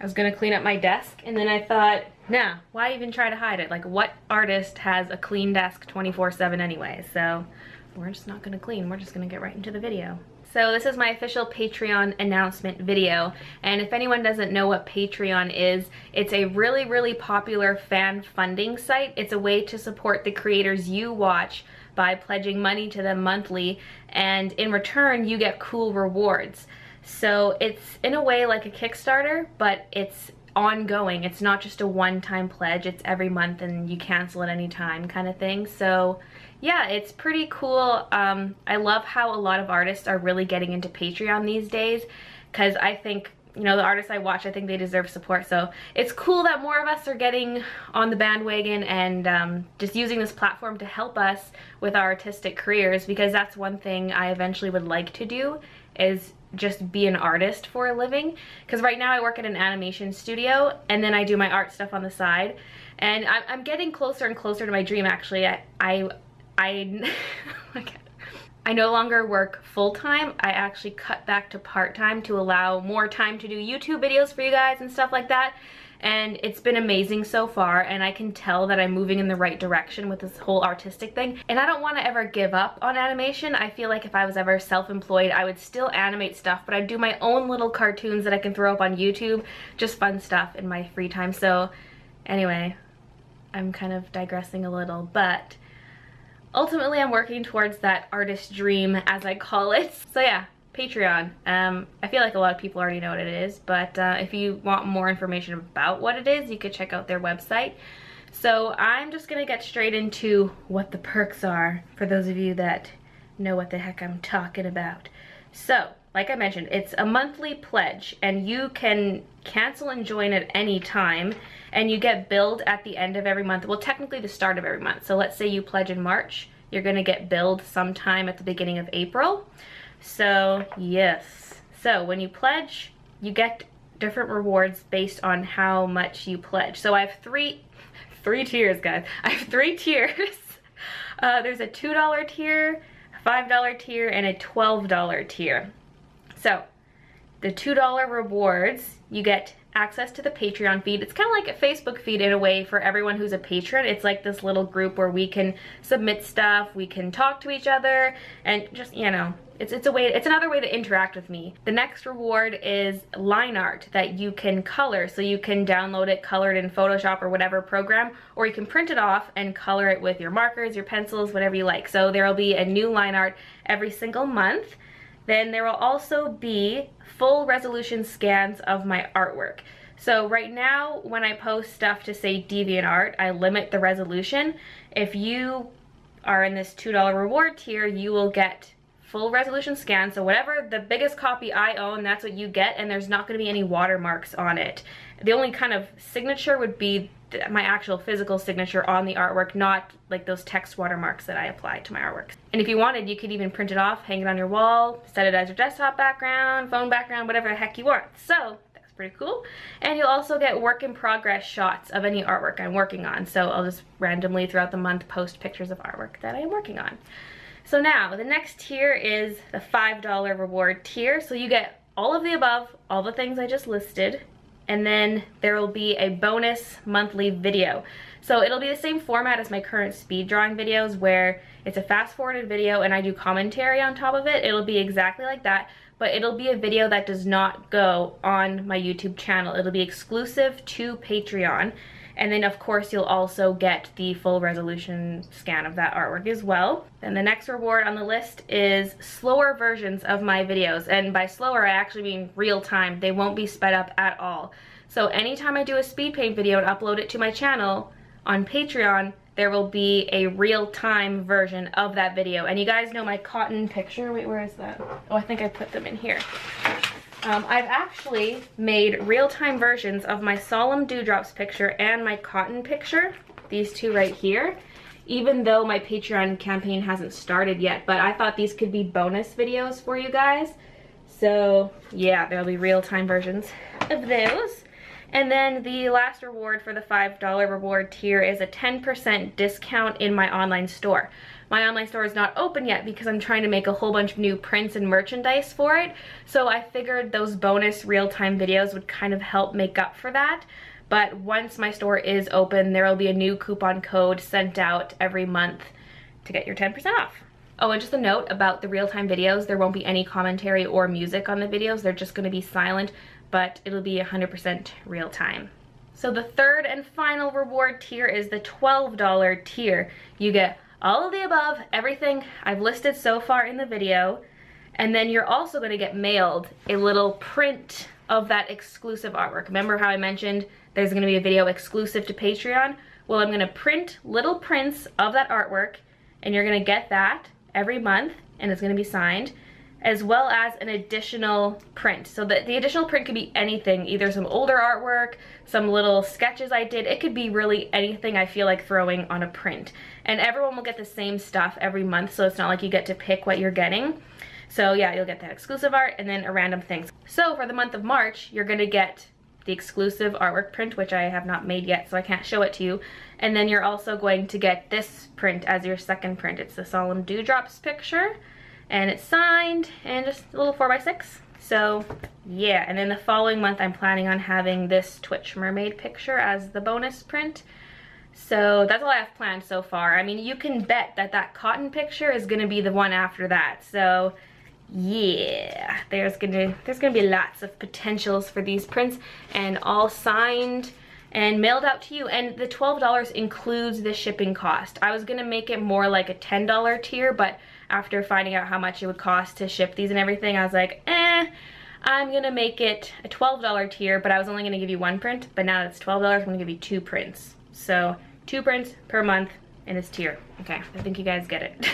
I was gonna clean up my desk, and then I thought, nah, why even try to hide it? Like, what artist has a clean desk 24/7 anyway? So we're just not gonna clean, we're just gonna get right into the video. So this is my official Patreon announcement video, and if anyone doesn't know what Patreon is, it's a really, really popular fan funding site. It's a way to support the creators you watch by pledging money to them monthly, and in return you get cool rewards. So it's in a way like a Kickstarter, but it's ongoing. It's not just a one-time pledge, it's every month and you cancel at any time kind of thing. So yeah, it's pretty cool. I love how a lot of artists are really getting into Patreon these days, because I think, you know, the artists I watch, I think they deserve support. So it's cool that more of us are getting on the bandwagon and just using this platform to help us with our artistic careers, because that's one thing I eventually would like to do, is just be an artist for a living. Because right now I work at an animation studio and then I do my art stuff on the side, and I'm getting closer and closer to my dream. Actually, I no longer work full-time. I actually cut back to part-time to allow more time to do YouTube videos for you guys and stuff like that. And it's been amazing so far, and I can tell that I'm moving in the right direction with this whole artistic thing. And I don't want to ever give up on animation. I feel like if I was ever self-employed, I would still animate stuff, but I'd do my own little cartoons that I can throw up on YouTube, just fun stuff in my free time. So anyway, I'm kind of digressing a little, but ultimately I'm working towards that artist dream, as I call it. So yeah, Patreon. I feel like a lot of people already know what it is, but if you want more information about what it is, you could check out their website. So I'm just gonna get straight into what the perks are for those of you that know what the heck I'm talking about. So like I mentioned, it's a monthly pledge, and you can cancel and join at any time, and you get billed at the end of every month. Well, technically the start of every month. So let's say you pledge in March, you're gonna get billed sometime at the beginning of April. So yes, so when you pledge, you get different rewards based on how much you pledge. So I have three tiers, guys. I have 3 tiers. There's a $2 tier, a $5 tier, and a $12 tier. So the $2 rewards, you get access to the Patreon feed. It's kind of like a Facebook feed in a way for everyone who's a patron. It's like this little group where we can submit stuff, we can talk to each other, and just, you know, it's another way to interact with me. The next reward is line art that you can color. So you can download it colored in Photoshop or whatever program, or you can print it off and color it with your markers, your pencils, whatever you like. So there will be a new line art every single month. Then there will also be full resolution scans of my artwork. So right now, when I post stuff to say DeviantArt, I limit the resolution. If you are in this $2 reward tier, you will get full resolution scan. So whatever the biggest copy I own, that's what you get, and there's not gonna be any watermarks on it. The only kind of signature would be my actual physical signature on the artwork, not like those text watermarks that I apply to my artwork. And if you wanted, you could even print it off, hang it on your wall, set it as your desktop background, phone background, whatever the heck you want. So that's pretty cool. And you'll also get work in progress shots of any artwork I'm working on. So I'll just randomly throughout the month post pictures of artwork that I am working on. So now the next tier is the $5 reward tier. So you get all of the above, all the things I just listed, and then there will be a bonus monthly video. So it'll be the same format as my current speed drawing videos, where it's a fast forwarded video and I do commentary on top of it. It'll be exactly like that, but it'll be a video that does not go on my YouTube channel. It'll be exclusive to Patreon. And then of course you'll also get the full resolution scan of that artwork as well. Then the next reward on the list is slower versions of my videos. And by slower, I actually mean real time. They won't be sped up at all. So anytime I do a speed paint video and upload it to my channel on Patreon, there will be a real-time version of that video. And you guys know my cotton picture. Wait, where is that? Oh, I think I put them in here. I've actually made real-time versions of my Solemn Dewdrops picture and my cotton picture, these two right here, even though my Patreon campaign hasn't started yet, but I thought these could be bonus videos for you guys. So yeah, there'll be real-time versions of those. And then the last reward for the $5 reward tier is a 10% discount in my online store. my online store is not open yet because I'm trying to make a whole bunch of new prints and merchandise for it. So I figured those bonus real-time videos would kind of help make up for that. But once my store is open, there will be a new coupon code sent out every month to get your 10% off. Oh, and just a note about the real-time videos, there won't be any commentary or music on the videos. They're just gonna be silent, but it'll be 100% real-time. So the third and final reward tier is the $12 tier. You get all of the above, everything I've listed so far in the video, and then you're also gonna get mailed a little print of that exclusive artwork. Remember how I mentioned there's gonna be a video exclusive to Patreon? Well, I'm gonna print little prints of that artwork, and you're gonna get that every month, and it's gonna be signed, as well as an additional print. So the additional print could be anything, either some older artwork, some little sketches I did. It could be really anything I feel like throwing on a print. And everyone will get the same stuff every month, so it's not like you get to pick what you're getting. So yeah, you'll get that exclusive art and then a random thing. So for the month of March, you're gonna get the exclusive artwork print, which I have not made yet, so I can't show it to you. And then you're also going to get this print as your second print. It's the Solemn Dewdrops picture, and it's signed, and just a little 4x6. So yeah, and then the following month I'm planning on having this Twitch mermaid picture as the bonus print. So that's all I have planned so far. I mean, you can bet that that cotton picture is gonna be the one after that. So yeah, there's gonna be lots of potentials for these prints, and all signed and mailed out to you. And the $12 includes the shipping cost. I was gonna make it more like a $10 tier, but after finding out how much it would cost to ship these and everything, I was like, I'm gonna make it a $12 tier, but I was only gonna give you one print, but now it's $12, I'm gonna give you 2 prints. So 2 prints per month in this tier. Okay, I think you guys get it.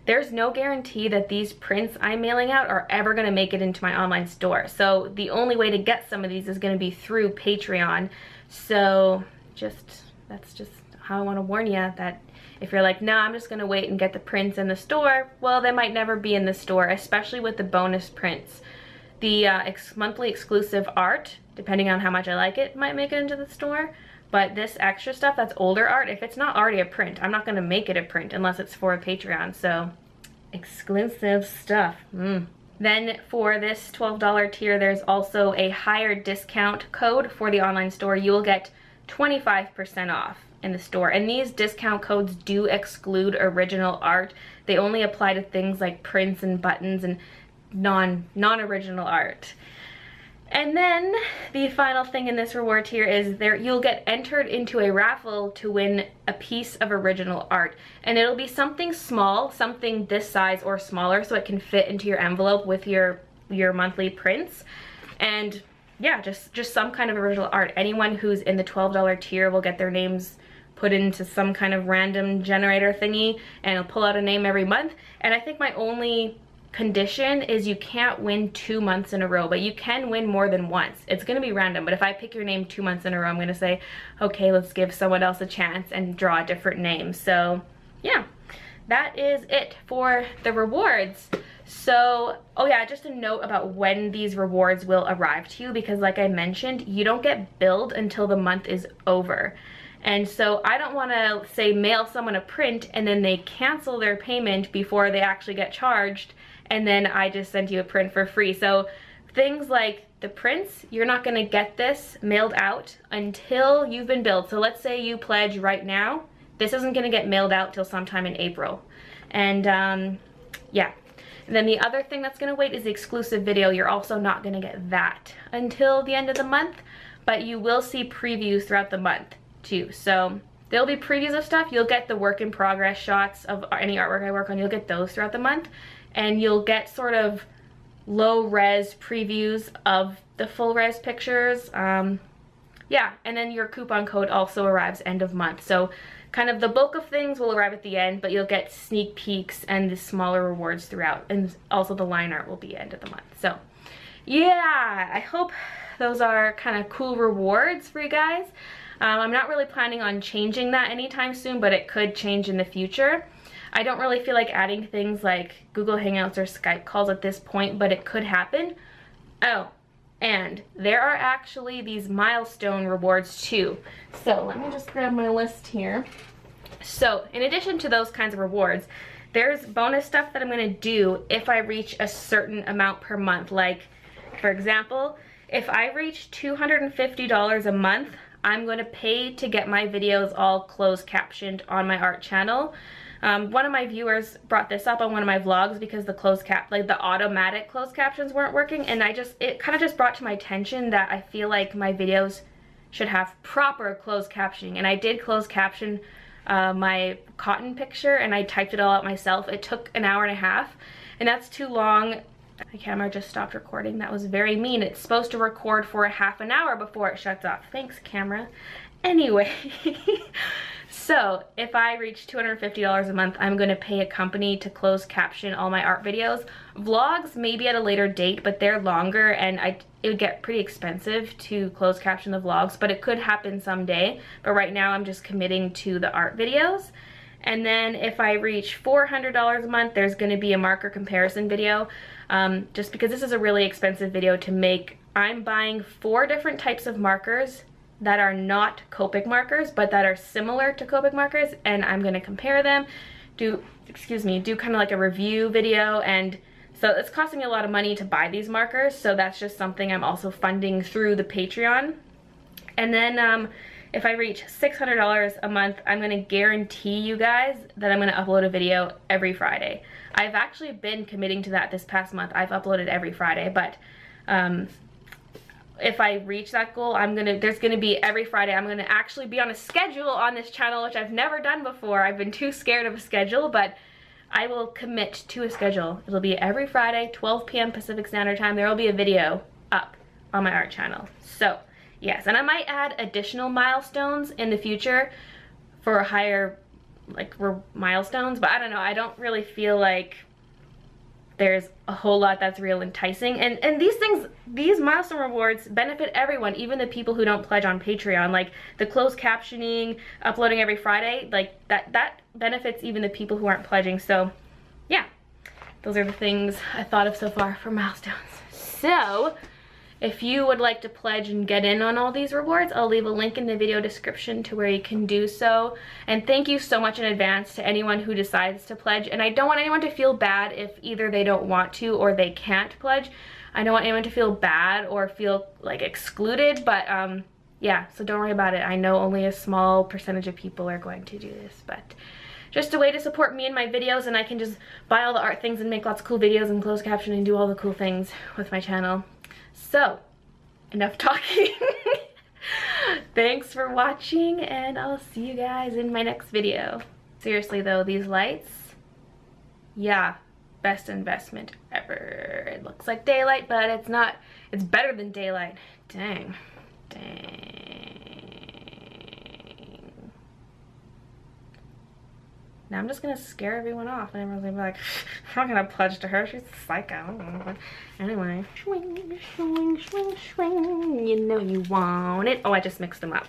There's no guarantee that these prints I'm mailing out are ever gonna make it into my online store. So the only way to get some of these is gonna be through Patreon. So that's just how I wanna warn you that if you're like, nah, I'm just gonna wait and get the prints in the store, well, they might never be in the store, especially with the bonus prints. The monthly exclusive art, depending on how much I like it, might make it into the store. But this extra stuff that's older art, if it's not already a print, I'm not gonna make it a print unless it's for a Patreon. So exclusive stuff. Then for this $12 tier, there's also a higher discount code for the online store. You will get 25% off in the store. And these discount codes do exclude original art. They only apply to things like prints and buttons and non-original art. And then the final thing in this reward tier is you'll get entered into a raffle to win a piece of original art. And it'll be something small, something this size or smaller, so it can fit into your envelope with your monthly prints. And yeah, just some kind of original art. Anyone who's in the $12 tier will get their names put into some kind of random generator thingy, and it'll pull out a name every month. And I think my only condition is you can't win 2 months in a row, but you can win more than once. It's gonna be random, but if I pick your name 2 months in a row, I'm gonna say, okay, let's give someone else a chance and draw a different name. So yeah, that is it for the rewards. So, oh yeah, just a note about when these rewards will arrive to you, because like I mentioned, you don't get billed until the month is over. And so I don't want to say mail someone a print and then they cancel their payment before they actually get charged, and then I just sent you a print for free. So things like the prints, you're not going to get this mailed out until you've been billed. So let's say you pledge right now, this isn't going to get mailed out till sometime in April. And yeah. And then the other thing that's going to wait is the exclusive video. You're also not going to get that until the end of the month, but you will see previews throughout the month too. So there'll be previews of stuff. You'll get the work in progress shots of any artwork I work on. You'll get those throughout the month, and you'll get sort of low res previews of the full res pictures. Yeah, and then your coupon code also arrives end of month. So kind of the bulk of things will arrive at the end, but you'll get sneak peeks and the smaller rewards throughout, and also the line art will be end of the month. So yeah, I hope those are kind of cool rewards for you guys. I'm not really planning on changing that anytime soon, but it could change in the future. I don't really feel like adding things like Google Hangouts or Skype calls at this point, but it could happen. Oh, and there are actually these milestone rewards too. So let me just grab my list here. So in addition to those kinds of rewards, there's bonus stuff that I'm gonna do if I reach a certain amount per month. Like, for example, if I reach $250 a month, I'm gonna pay to get my videos all closed captioned on my art channel. One of my viewers brought this up on one of my vlogs because the the automatic closed captions weren't working, and it kind of just brought to my attention that I feel like my videos should have proper closed captioning. And I did close caption my cotton picture, and I typed it all out myself. It took an hour and a half, and that's too long. My camera just stopped recording. That was very mean. It's supposed to record for a half an hour before it shuts off. Thanks, camera. Anyway, so if I reach $250 a month, I'm going to pay a company to close caption all my art videos. Vlogs maybe at a later date, but they're longer, and it would get pretty expensive to close caption the vlogs, but it could happen someday. But right now I'm just committing to the art videos. And then if I reach $400 a month, there's going to be a marker comparison video, just because this is a really expensive video to make. I'm buying 4 different types of markers that are not Copic markers, but that are similar to Copic markers, and I'm going to compare them, do kind of like a review video. And so it's costing me a lot of money to buy these markers, so that's just something I'm also funding through the Patreon. And then if I reach $600 a month, I'm gonna guarantee you guys that I'm gonna upload a video every Friday. I've actually been committing to that this past month. I've uploaded every Friday, but if I reach that goal, there's gonna be every Friday. I'm gonna actually be on a schedule on this channel, which I've never done before. I've been too scared of a schedule, but I will commit to a schedule. It'll be every Friday, 12 p.m. Pacific Standard Time. There will be a video up on my art channel. So yes, and I might add additional milestones in the future for higher milestones, but I don't know. I don't really feel like there's a whole lot that's real enticing. And these milestone rewards benefit everyone, even the people who don't pledge on Patreon. Like the closed captioning, uploading every Friday, like that benefits even the people who aren't pledging. So yeah, those are the things I thought of so far for milestones. So if you would like to pledge and get in on all these rewards, I'll leave a link in the video description to where you can do so. And thank you so much in advance to anyone who decides to pledge. And I don't want anyone to feel bad if either they don't want to or they can't pledge. I don't want anyone to feel bad or feel like excluded, but yeah, so don't worry about it. I know only a small percentage of people are going to do this, but just a way to support me and my videos, and I can just buy all the art things and make lots of cool videos and close caption and do all the cool things with my channel. So, enough talking. Thanks for watching, and I'll see you guys in my next video. Seriously though, these lights, yeah, best investment ever. It looks like daylight, but it's not. It's better than daylight. Dang. Now I'm just gonna scare everyone off, and everyone's gonna be like, I'm not gonna pledge to her, she's a psycho. Anyway, swing, swing, swing, swing, you know you want it. Oh, I just mixed them up.